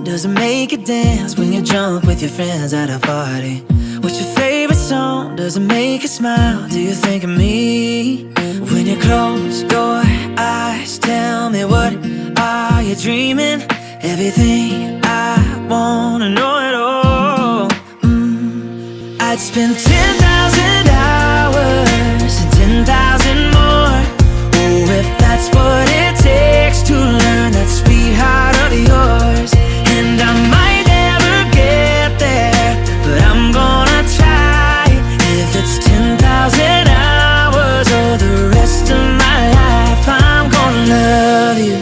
Does it make you dance when you're drunk with your friends at a party? What's your favorite song? Does it make you smile? Do you think of me? When you close your eyes, tell me, what are you dreaming? Everything I wanna know it all. I'd spend 10,000 hours and 10,000 more. Oh, if that's what it takes to learn that sweetheart of yours. And I might never get there, but I'm gonna try. If it's 10,000 hours or the rest of my life, I'm gonna love you.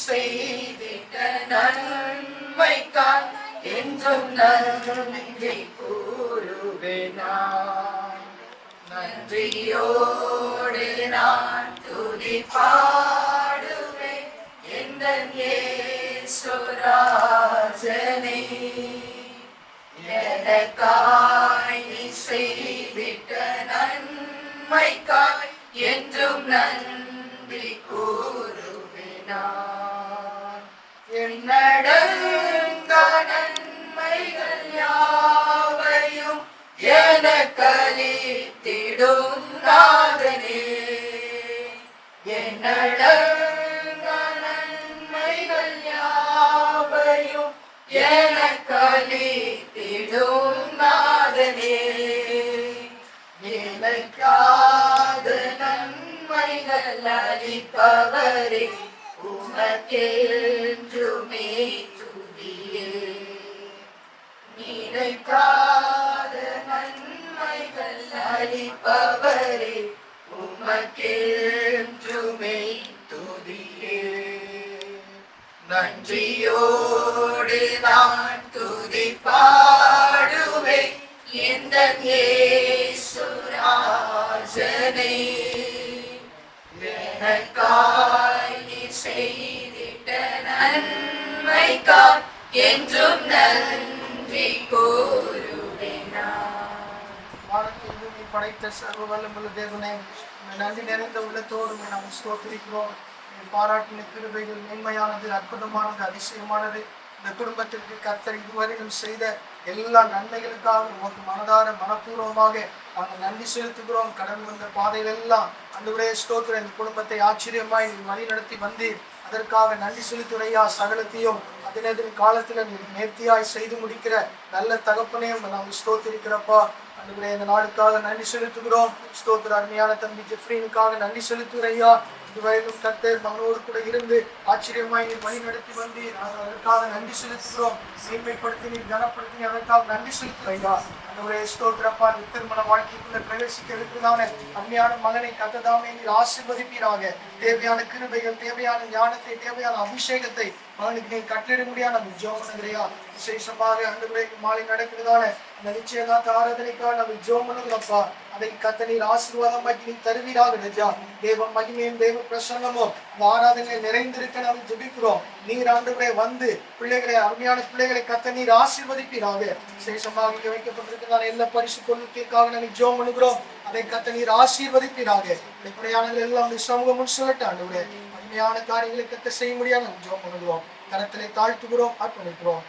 செய்திட்ட நன்மைக்காய் என்றும் நன்றி கூறுவேன் நான். நன்றியோடு நான் துதி பாடுவேன் எந்தன் இயேசுராஜனே. எனக்காய் நீ செய்திட்ட நன்மைக்காய் என்றும் நன்றி கூறுவேன் நான். என்னடங்கா நன்மைகள் யாவையும் எனக்களித்திடும் நாதனே. என்னடங்கா நன்மைகள் யாவையும் எனக்களித்திடும் நாதனே. நிலைக்காத நன்மைகள் அளிப்பவரே உமக்கென்றுமே துதியே. நிலைக்காத நன்மைகள் அளிப்பவரே உமக்கென்றுமே துதியே. நன்றியோடு நான் துதி பாடுவேன் எந்தன் இயேசுராஜனே. எனக்காய் நீ செய்திட்ட நன்மைக்காய் என்றும் நன்றி கூறுவேன் நான். வானத்தில் பூமி படைத்த சர்வ வல்லமுள்ள தேவனே, நன்றி நிறைந்த உள்ளத்தோடு நாம் ஸ்தோத்திரிக்கிறோம். பாராட்டின கிருபைகள் மேன்மையானது, அற்புதமானது, அதிசயமானது. இந்த குடும்பத்திற்கு கர்த்தர் இதுவரையும் செய்த எல்லா நன்மைகளுக்காக உமக்கு மனதார மனப்பூர்வமாக நாங்கள் நன்றி செலுத்துகிறோம். கடந்து வந்த பாதையிலெல்லாம் அன்றுடைய ஸ்தோத்திரம் இந்த குடும்பத்தை ஆச்சரியமாய் வழி நடத்தி வந்தீர். அதற்காக நன்றி செலுத்துறையா. சகலத்தையும் அதனதின் காலத்தில் நீ நேர்த்தியாய் செய்து முடிக்கிற நல்ல தகப்பனையும் நாங்கள் ஸ்தோத்திருக்கிறப்பா. அன்றுடைய இந்த நாளுக்காக நன்றி செலுத்துகிறோம். ஸ்தோத்திர அருமையான தம்பி ஜெஃப்ரீனுக்காக நன்றி செலுத்துறையா. இதுவரையிலும் கர்த்தர் மகனோடு கூட இருந்து ஆச்சரியமாய் நீர் வழி நடத்தி வந்தீர். அதற்காக நன்றி செலுத்துகிறோம். மேன்மைப்படுத்தினீர், கனப்படுத்தினீர், அதற்காக நன்றி செலுத்துறையா. அன்றுடைய ஸ்தோத்திரப்பா, திருமண வாழ்க்கைக்குள்ள பிரவேசிக்க இருக்கிறதான அருமையான மகனை கர்த்ததாமே நீர் ஆசீர்வதிப்பீராக. தேவையான கிருபைகள், தேவையான ஞானத்தை, தேவையான அபிஷேகத்தை மகனுக்கு நீர் கட்டளிட முடியாது. நம்ம ஜெபம் பண்ணுகிறையா. விசேஷமாக அன்றுடைய மாலை நடக்கிறதான அந்த நிச்சயதார்த்த ஆராதனைக்காக நம்ம ஜெபம் பண்ணுகிறோம்ப்பா. அதை கர்த்தர் நீர் ஆசீர்வாதமாக்கி நீ தருவீராக. ராஜா, தேவ மகிமையும் தேவ பிரசன்னமும் இந்த ஆராதனை நிறைந்திருக்க நாம் ஜெபிக்கிறோம். நீர் ஆண்டவரே வந்து பிள்ளைகளை, அருமையான பிள்ளைகளை கர்த்தர் நீர் ஆசீர்வதிப்பீராக. விசேஷமாக இங்கே வைக்கப்பட்டிருக்கிறதான எல்லா பரிசு பொருட்களுக்காக நாங்கள் ஜெபம் பண்ணுகிறோம். அதை கர்த்தர் நீர் ஆசீர்வதிப்பீராக. பிரயாணங்கள் எல்லாம் சமூகம் முன் சொல்லட்ட ஆண்டவரே மகிமையான காரியங்களை கர்த்தர் செய்ய முடியாது நாம் ஜெபம் பண்ணுகிறோம். கரத்திலே தாழ்த்துகிறோம், அர்ப்பணிக்கிறோம்.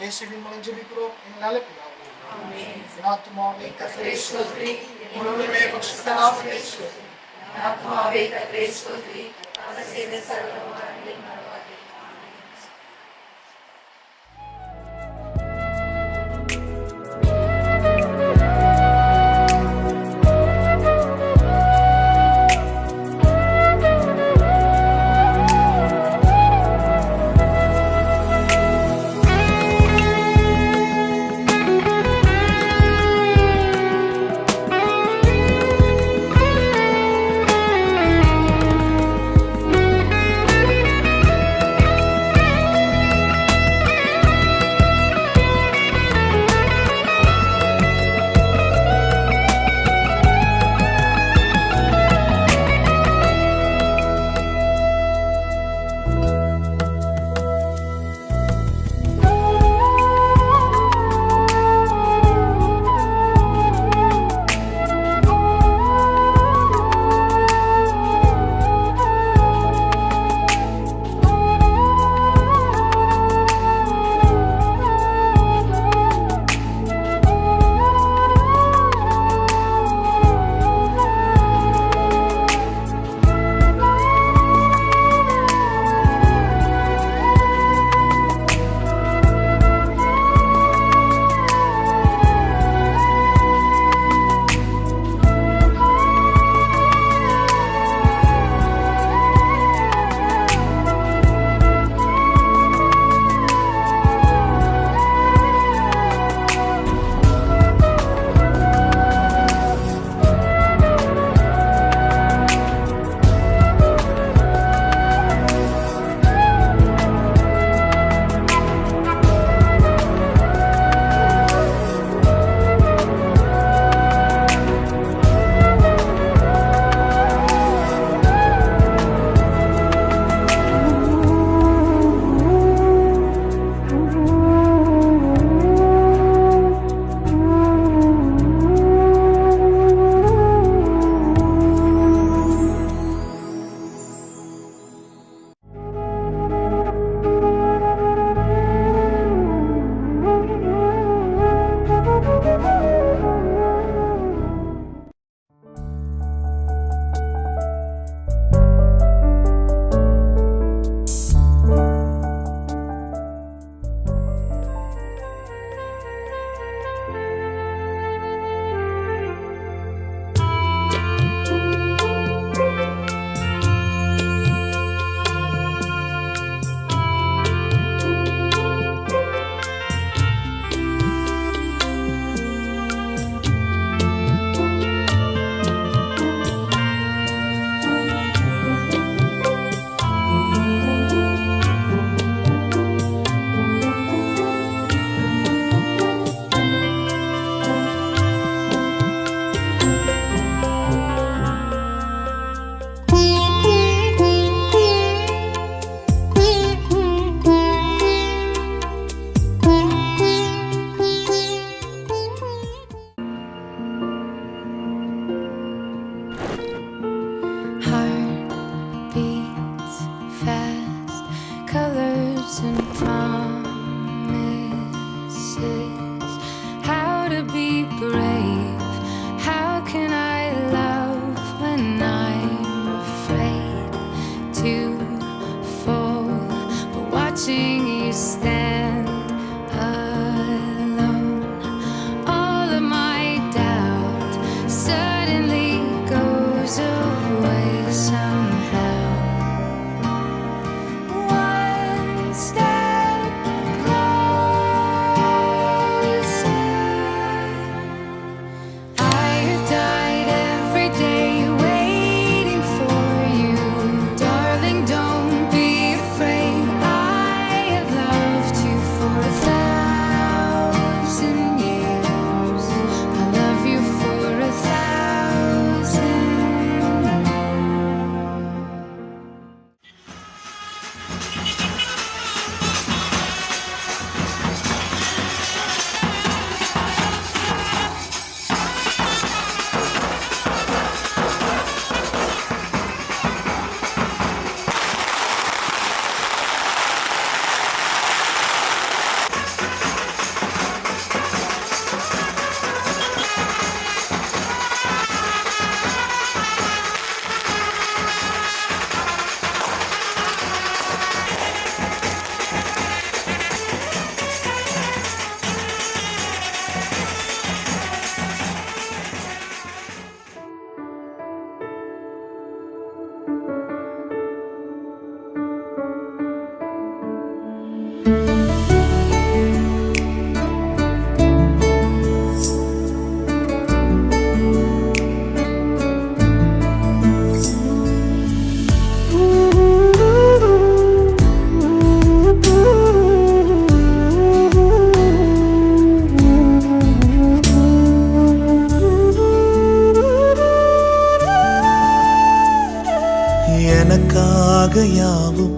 இயேசுவின் மூலம் ஜெபிக்கிறோம் எங்கள் நல்ல பிதாவே. ஆமென். ஆத்துமாவே கர்த்தரை ஸ்தோத்திரி, முழுவதுமே பரிசுத்த நாமத்தை ஸ்தோத்திரி. ஆத்மாவே கர்த்தரை ஸ்தோத்திரி, அவர் செய்த சர்வ உபகாரங்களை மறவாதே. and promises. How to be brave? How can I love when I'm afraid to fall? But watching you stand alone, all of my doubt suddenly goes away somehow. One step closer. I have died every day waiting for you. Darling, don't be afraid. I have loved you for 1,000 years. I love you for 1,000 more. எனக்காக யாவும்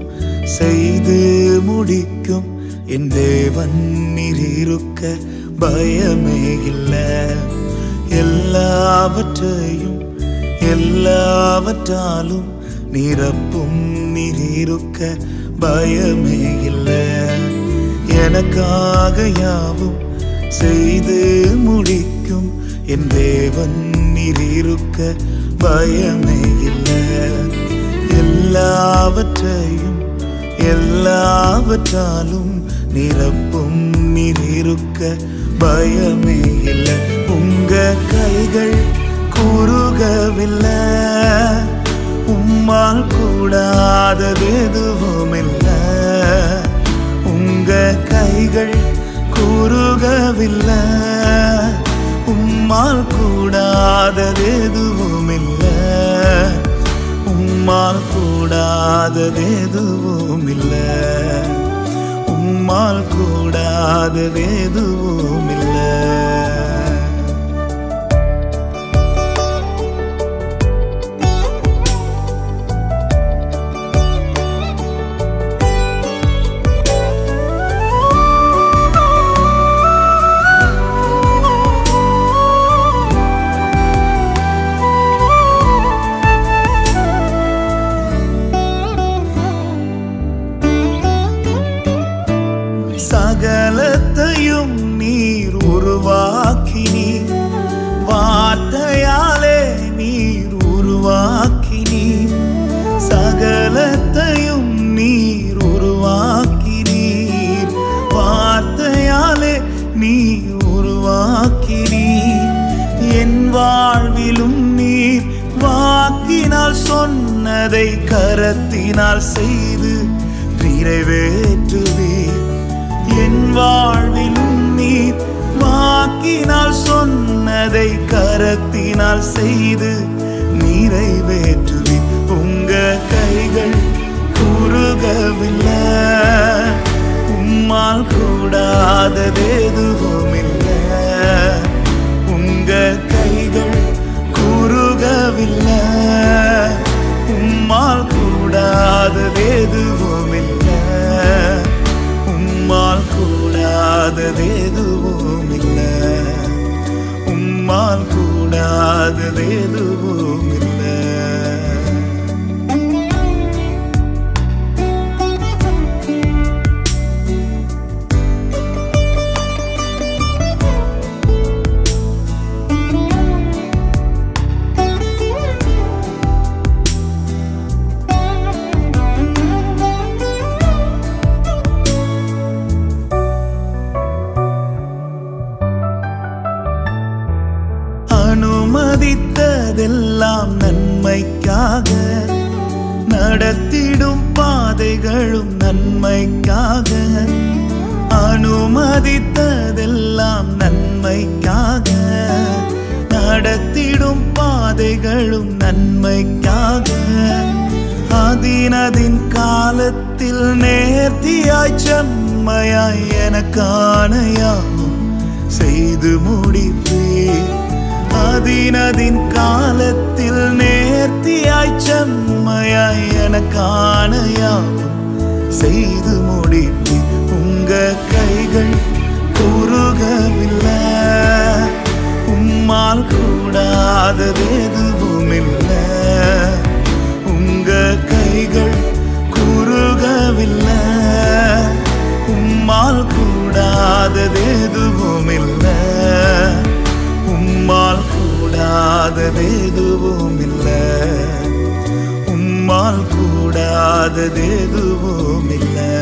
செய்து முடிக்கும் என் தேவன் நீர் இருக்க பயமே இல்லை. எல்லாவற்றையும் எல்லாவற்றாலும் நிரப்பும் நீர் இருக்க பயமே இல்லை. எனக்காக யாவும் செய்து முடிக்கும் என் தேவன் நீர் இருக்க பயமே இல்லை. எல்லாவற்றையும் எல்லாவற்றாலும் நிரப்பும் நீர் இருக்க பயமே இல்லை. உங்க கைகள் குறுகவில்லை, உம்மால் கூடாதது எதுவும் இல்லை. உங்க கைகள் குறுகவில்லை, உம்மால் கூடாதது எதுவும் இல்லை. உம்மால் கூடாதது எதுவும் இல்லை. உம்மால் கூடாதது எதுவும் இல்லை. சகலத்தையும் நீர் உருவாக்கினீர், வார்த்தையாலே நீர் உருவாக்கினீர். சகலத்தையும் நீர் உருவாக்கினீர், வார்த்தையாலே நீர் உருவாக்கினீர். என் வாழ்விலும் நீர் வாக்கினால் சொன்னதை கரத்தினால் செய்து நிறைவேற்றுவீர். என் வாழ்விலும் நீர் வாக்கினால் சொன்னதை கரத்தினால் செய்து நிறைவேற்றுவீர். உங்க கைகள் குறுகவில்லை, உம்மால் கூடாதது எதுவும் இல்லை. உங்க கைகள் குறுகவில்லை, உம்மால் கூடாதது எதுவும் இல்லை. உம்மால் கூடாதது எதுவும் இல்லை. உம்மால் கூடாதது எதுவும் இல்லை. விதித்ததெல்லாம் நன்மைக்காக, நடத்திடும் பாதைகளும் நன்மைக்காக. அதினதின் காலத்தில் நேர்த்தியாய் செம்மையாய் எனக்கான யாவும் செய்து முடிப்பீர். அதினதின் காலத்தில் நேர்த்தியாய் செம்மையாய் எனக்கான யாவும் செய்து முடிப்பீர். உங்க கைகள் குறுகவில்லை, உம்மால் கூடாதது எதுவும் இல்லை. உங்க கைகள் குறுகவில்லை, உம்மால் கூடாதது எதுவும் இல்லை. உம்மால் கூடாதது எதுவும் இல்லை. உம்மால் கூடாதது எதுவும் இல்லை.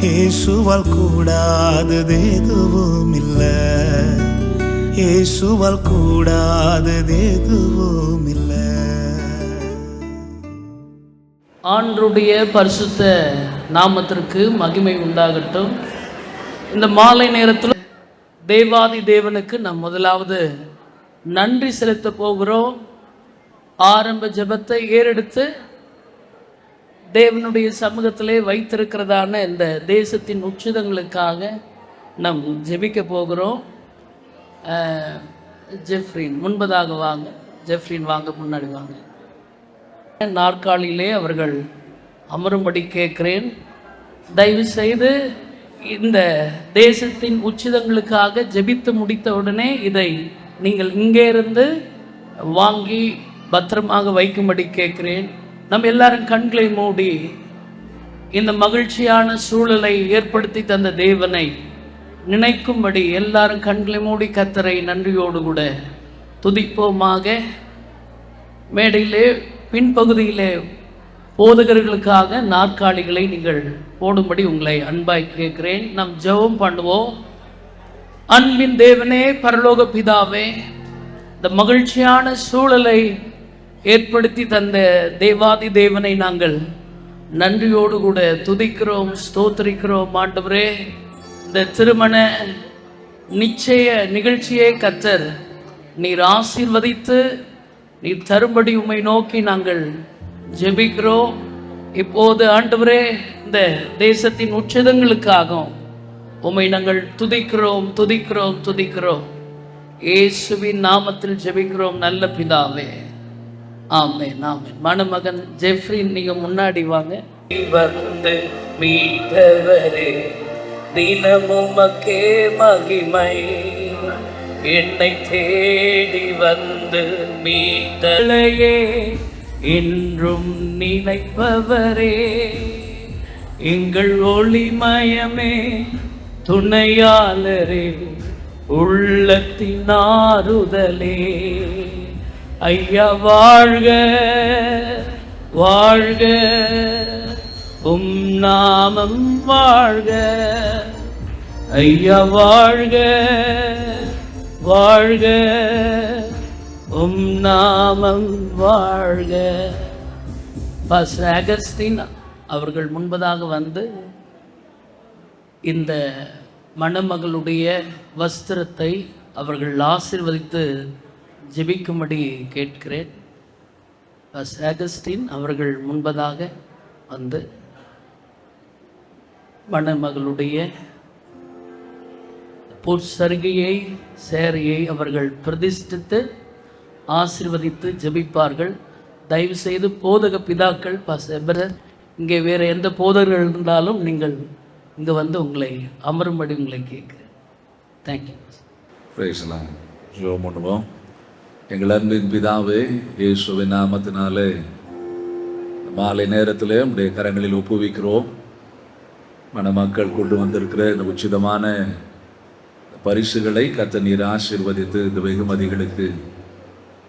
இயேசுவால் கூடாதது எதுவும் இல்லை. இயேசுவால் கூடாதது எதுவும் இல்லை. ஆண்டவருடைய பரிசுத்த நாமத்திற்கு மகிமை உண்டாகட்டும். இந்த மாலை நேரத்தில் தேவாதி தேவனுக்கு நாம் முதலாவது நன்றி செலுத்த போகிறோம். ஆரம்ப ஜெபத்தை ஏறெடுத்து தேவனுடைய சமூகத்திலே வைத்திருக்கிறதான இந்த தேசத்தின் உச்சிதங்களுக்காக நாம் ஜெபிக்க போகிறோம். ஜெஃப்ரின் முன்பதாக வாங்க. ஜெஃப்ரின் வாங்க, முன்னாடி வாங்க. நாற்காலியிலே அவர்கள் அமரும்படி கேட்கிறேன். தயவு செய்து இந்த தேசத்தின் உச்சிதங்களுக்காக ஜெபித்து முடித்த உடனே இதை நீங்கள் இங்கே இருந்து வாங்கி பத்திரமாக வைக்கும்படி கேட்கிறேன். நம்ம எல்லாரும் கண்களை மூடி இந்த மகிழ்ச்சியான சூழலை ஏற்படுத்தி தந்த தேவனை நினைக்கும்படி எல்லாரும் கண்களை மூடி கர்த்தரை நன்றியோடு கூட துதிப்போமாக. மேடையிலே பின்பகுதியிலே போதகர்களுக்காக நாற்காலிகளை நீங்கள் போடும்படி உங்களை அன்பாய் கேட்கிறேன். நாம் ஜெபம் பண்ணுவோம். அன்பின் தேவனே, பரலோக பிதாவே, இந்த மகிழ்ச்சியான சூழலை ஏற்படுத்தி தந்த தேவாதி தேவனை நாங்கள் நன்றியோடு கூட துதிக்கிறோம், ஸ்தோத்திரிக்கிறோம். ஆண்டவரே, இந்த திருமண நிச்சய நிகழ்ச்சியை கர்த்தர் நீர் ஆசீர்வதித்து நீர் தரும்படி உம்மை நோக்கி நாங்கள் ஜெபிக்கிறோம். இப்போது ஆண்டவரே, இந்த தேசத்தின் உச்சிதங்களுக்காகவும் உம்மை நாங்கள் துதிக்கிறோம் துதிக்கிறோம் துதிக்கிறோம். இயேசுவின் நாமத்தில் ஜெபிக்கிறோம் நல்ல பிதாவே, ஆமென் ஆமென். மணமகன் ஜெஃப்ரின், நீங்க முன்னாடி வாங்க. வந்து மீட்டவரே, தினமும் மக்கே மகிமை, என்னை தேடி வந்து மீட்டலையே என்றும் நினைப்பவரே, எங்கள் ஒளிமயமே, துணையாளரே, உள்ளத்தின் ஆறுதலே. ஐயா வாழ்க வாழ்க, உம் நாமம் வாழ்க. ஐயா வாழ்க வாழ்க, உம் நாமம் வாழ்க. பாஸ்டர் அகஸ்டின் அவர்கள் முன்பதாக வந்து இந்த மணமகளுடைய வஸ்திரத்தை அவர்கள் ஆசீர்வதித்து ஜெபிக்கும்படி கேட்கிறேன். பாஸ்டர் அகஸ்டின் அவர்கள் முன்பதாக வந்து மணமகளுடைய பொற்சருகையை சேரையை அவர்கள் பிரதிஷ்டித்து ஆசீர்வதித்து ஜெபிப்பார்கள். தயவு செய்து போதக பிதாக்கள், பாஸ்டர், இங்கே வேறு எந்த போதகர்கள் இருந்தாலும் நீங்கள் இங்கே வந்து உங்களை அமரும்படி உங்களை கேட்குறேன். தேங்க்யூ. பிரைஸ்லாம் ஜெபம் பண்ணுவோம். எங்கள் அன்பின் பிதாவே, இயேசுவின் நாமத்தினாலே மாலை நேரத்தில் உடைய கரங்களில் ஒப்புவிக்கிறோம். மணமக்கள் கொண்டு வந்திருக்கிற இந்த உச்சிதமான பரிசுகளை கர்த்தர் நீர் ஆசீர்வதித்து இந்த வெகுமதிகளுக்கு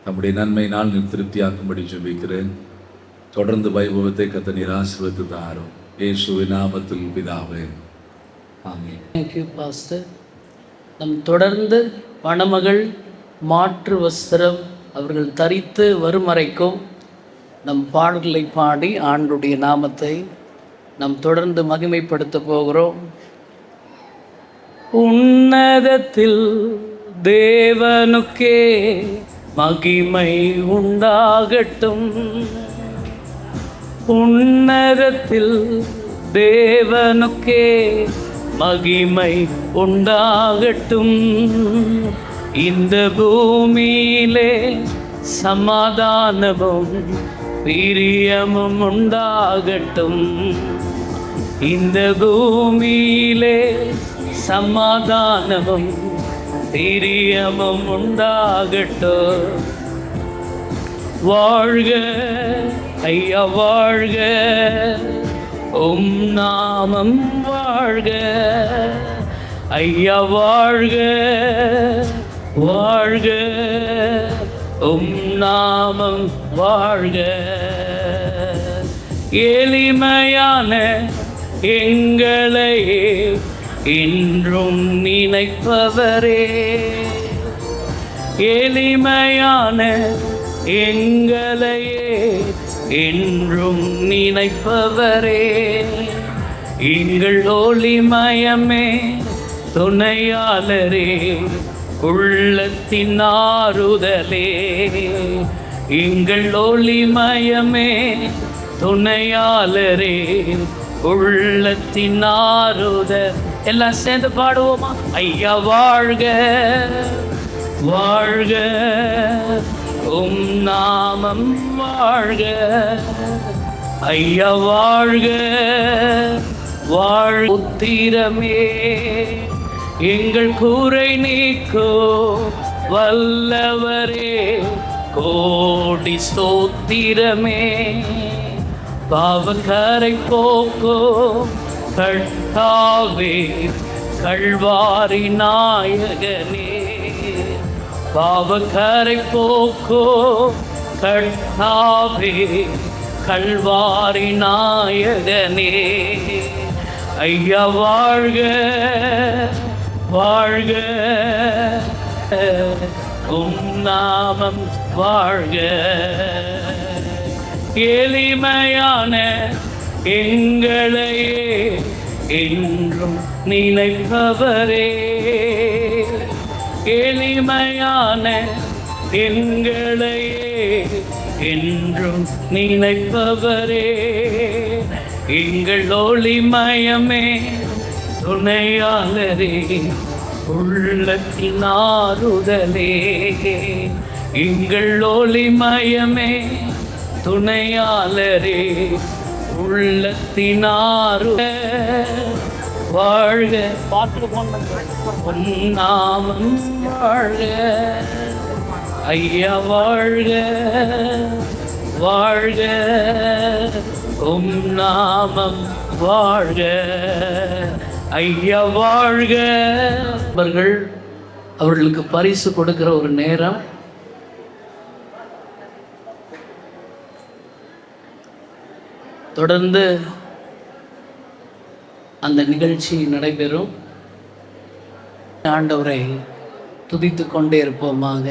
நம்முடைய நன்மையினால் நீர் திருப்தியாக்கும்படி ஜெபிக்கிறேன். தொடர்ந்து வைபவத்தை கர்த்தர் நீர் ஆசீர்வதித்து தாரும். இயேசுவின் நாமத்தில் பிதாவே, ஆமென். Thank you pastor. நம் தொடர்ந்து மணமகள் மாற்று வஸ்திரம் அவர்கள் தரித்து வரும் வரைக்கும் நம் பாடல்களை பாடி ஆண்டவருடைய நாமத்தை நாம் தொடர்ந்து மகிமைப்படுத்த போகிறோம். உன்னதத்தில் தேவனுக்கே மகிமை உண்டாகட்டும். உன்னதத்தில் தேவனுக்கே மகிமை உண்டாகட்டும். இந்த பூமியிலே சமாதானமும் பிரியமும் உண்டாகட்டும். இந்த பூமியிலே சமாதானமும் பிரியமும் உண்டாகட்டும். வாழ்க ஐயா வாழ்க, நாமம் வாழ்க ஐயா வாழ்க. வாழ்க நாமம் வாழ்க. எளிமையான எங்களையே என்றும் நினைப்பவரே, எளிமையான எங்களையே என்றும் நினைப்பவரே, எங்கள் ஒளிமயமே துணையாளரே, உள்ளத்தின் ஆறுதலே, எங்கள் ஒளிமயமே துணையாளரே, உள்ளத்தின் ஆறுதல். எல்லாம் சேர்ந்து பாடுவோமா? ஐயா வாழ்க வாழ்க, நாமம் வாழ்க ஐயா வாழ்க. வாழ்த்திரமே எங்கள் கூரை நீக்கோ வல்லவரே, கோடி ஸ்தோத்திரமே. பாவக்கரை போக்கோ கர்த்தாவே, கல்வாரி நாயகனே. பாவக்கரை போக்கோ கர்த்தாவே, கல்வாரி நாயகனே. ஐயா வாழ்க வாழ்க, நாமம் வாழ்க. எளிமையான எங்களையே என்றும் நினைப்பவரே, எளிமையான எங்களையே என்றும் நினைப்பவரே, எங்கள் ஒளிமயமே துணையாளரே, உள்ளத்தின் ஆறுதலே, எங்கள் ஒளிமயமே துணையாளரே, உள்ளத்தின் ஆறுதல். வாழ்க நாமம் வாழ்க ஐயா வாழ்க வாழ்க, நாமம் வாழ்க ஐயா வாழ்க. அவர்களுக்கு பரிசு கொடுக்கிற ஒரு நேரம். தொடர்ந்து அந்த நிகழ்ச்சி நடைபெறும். ஆண்டவரை துதித்து கொண்டே இருப்போமாக.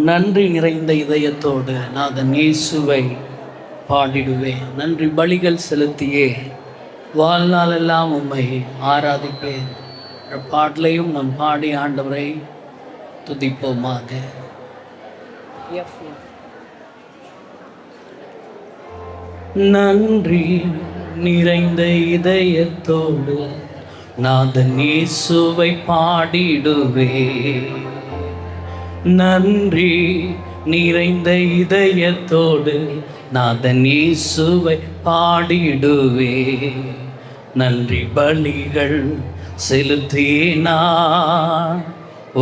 நன்றி நிறைந்த இதயத்தோடு நான் இயேசுவை பாடிடுவேன். நன்றி பலிகள் செலுத்தியே வாழ்நாளெல்லாம் உம்மை ஆராதிப்பேன். பாடலையும் நம் பாடி ஆண்டவரை துதிப்போமாக. நன்றி நிறைந்த இதயத்தோடு நாதன் இயேசுவை பாடிடுவே. நன்றி நிறைந்த இதயத்தோடு நாதன் இயேசுவை பாடிடுவே. நன்றி பலிகள் செலுத்தினா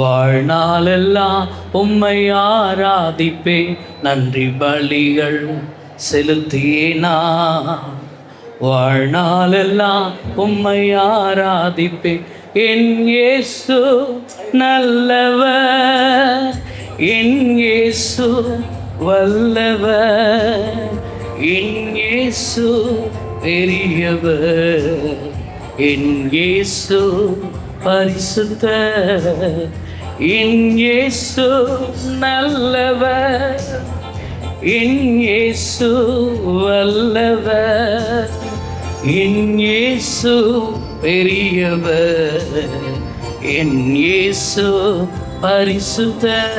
வாழ்நாளெல்லாம் உம்மை ஆராதிப்பே. நன்றி பலிகள் செலுத்தினா வாழ்நாளெல்லாம் உம்மை ஆராதிப்பே. என் இயேசு நல்லவர், என் இயேசு வல்லவர், என் இயேசு பெரியவர், என் இயேசு பரிசுத்தர், என் இயேசு நல்லவர், என் இயேசு வல்லவர், என் இயேசு பெரியவர், என் இயேசு பரிசுத்தர்.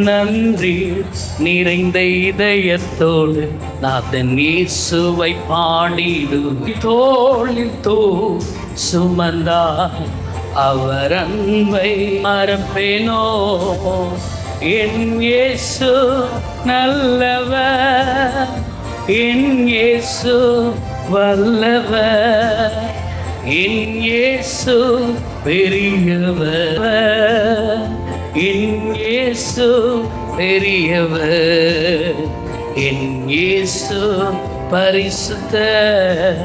நன்றி நிறைந்த இதயத்தோடு நாதன் இயேசுவை பாடிடு. தோளில் சுமந்தா அவர் அன்பை மறப்பேனோ. என் இயேசு நல்லவர், என் இயேசு வல்லவர், என் இயேசு பெரியவர், என் இயேசு பெரியவர், என் இயேசு பரிசுத்தர்.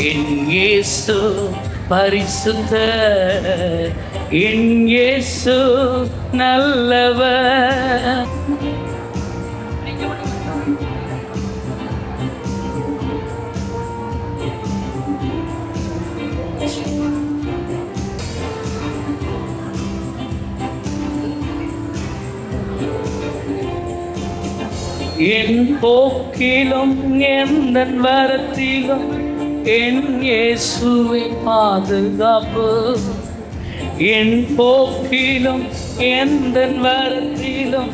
என் இயேசு பரிசுத்தர், என் இயேசு நல்லவர். என் போக்கிலும் எந்த வரத்திலும் என் இயேசுவை பாதுகாப்பு. என் போக்கிலும் எந்த வரத்திலும்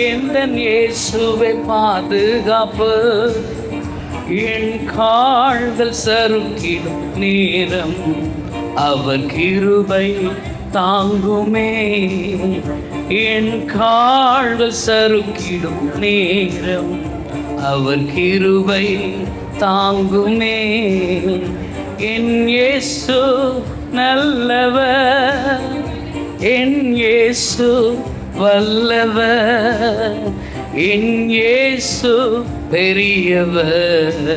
எந்த இயேசுவை பாதுகாப்பு. என் கால்கள் சறுக்கிடும் நேரம் அவர் கிருபை தாங்குமே. என் கால்கள் சறுக்கிடும் நேரம் அவர் கிருபை தாங்குமே. என் இயேசு நல்லவர், என் இயேசு வல்லவர், என் இயேசு பெரியவர்,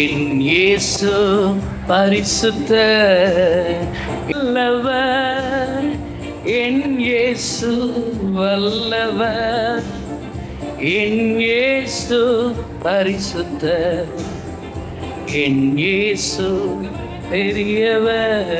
என் இயேசு பரிசுத்தர். வல்லவர், என் இயேசு வல்லவர், என் இயேசு பரிசுத்தர், என் இயேசு பெரியவர்.